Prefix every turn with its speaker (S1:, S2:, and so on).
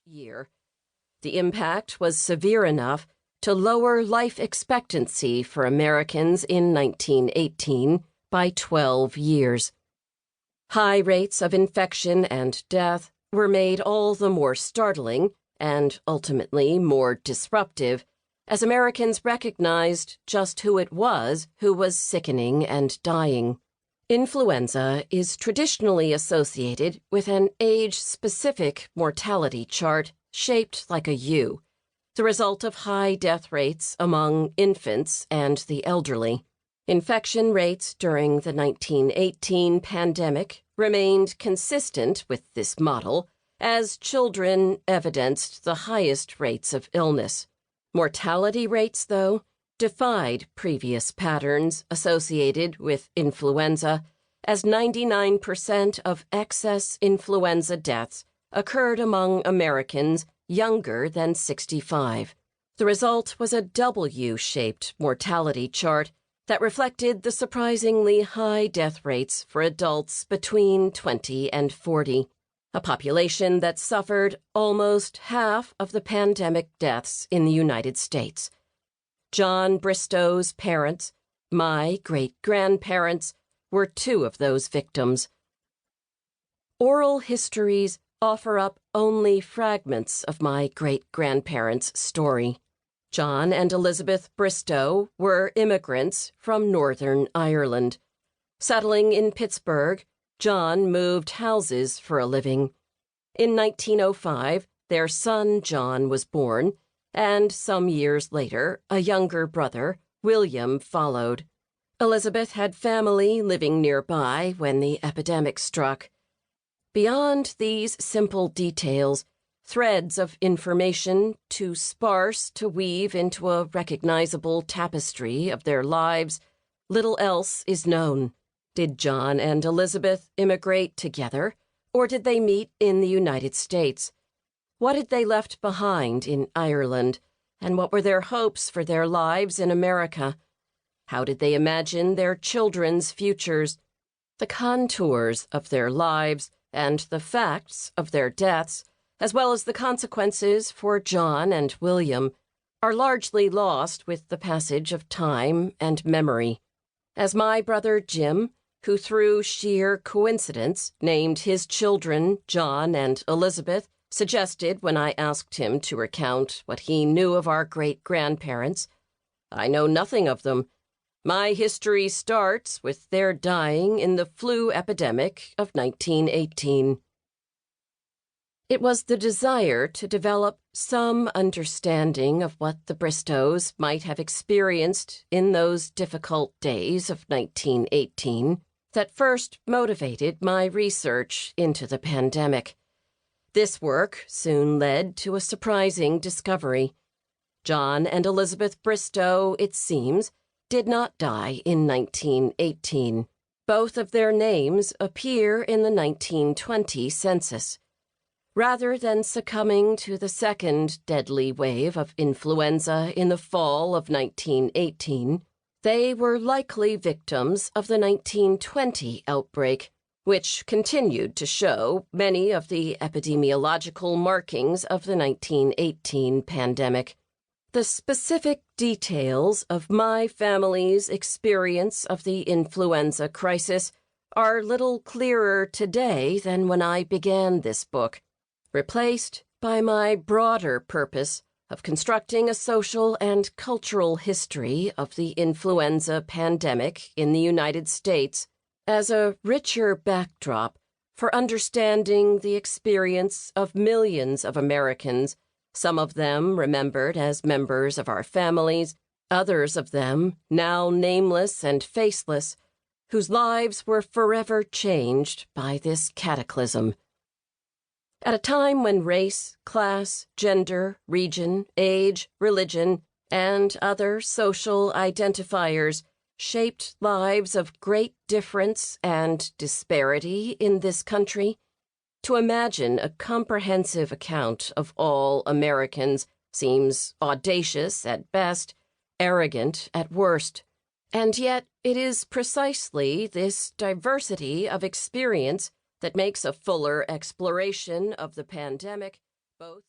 S1: year. The impact was severe enough to lower life expectancy for Americans in 1918 by 12 years. High rates of infection and death were made all the more startling and ultimately more disruptive as Americans recognized just who it was who was sickening and dying. Influenza is traditionally associated with an age-specific mortality chart shaped like a U, the result of high death rates among infants and the elderly. Infection rates during the 1918 pandemic remained consistent with this model, as children evidenced the highest rates of illness. Mortality rates, though, defied previous patterns associated with influenza, as 99% of excess influenza deaths occurred among Americans younger than 65. The result was a W-shaped mortality chart that reflected the surprisingly high death rates for adults between 20 and 40, a population that suffered almost half of the pandemic deaths in the United States. John Bristow's parents, my great-grandparents, were two of those victims. Oral histories offer up only fragments of my great-grandparents' story. John and Elizabeth Bristow were immigrants from Northern Ireland. Settling in Pittsburgh, John moved houses for a living. In 1905, their son John was born, and some years later, a younger brother, William, followed. Elizabeth had family living nearby when the epidemic struck. Beyond these simple details, threads of information too sparse to weave into a recognizable tapestry of their lives, little else is known. Did John and Elizabeth immigrate together, or did they meet in the United States? What had they left behind in Ireland, and what were their hopes for their lives in America? How did they imagine their children's futures? The contours of their lives and the facts of their deaths, as well as the consequences for John and William, are largely lost with the passage of time and memory. As my brother Jim, who through sheer coincidence named his children John and Elizabeth, suggested when I asked him to recount what he knew of our great-grandparents, I know nothing of them. My history starts with their dying in the flu epidemic of 1918. It was the desire to develop some understanding of what the Bristows might have experienced in those difficult days of 1918 that first motivated my research into the pandemic. This work soon led to a surprising discovery. John and Elizabeth Bristow, it seems, did not die in 1918. Both of their names appear in the 1920 census. Rather than succumbing to the second deadly wave of influenza in the fall of 1918, they were likely victims of the 1920 outbreak, which continued to show many of the epidemiological markings of the 1918 pandemic. The specific details of my family's experience of the influenza crisis are little clearer today than when I began this book, replaced by my broader purpose of constructing a social and cultural history of the influenza pandemic in the United States as a richer backdrop for understanding the experience of millions of Americans, some of them remembered as members of our families, others of them now nameless and faceless, whose lives were forever changed by this cataclysm. At a time when race, class, gender, region, age, religion, and other social identifiers shaped lives of great difference and disparity in this country, to imagine a comprehensive account of all Americans seems audacious at best, arrogant at worst. And yet it is precisely this diversity of experience that makes a fuller exploration of the pandemic both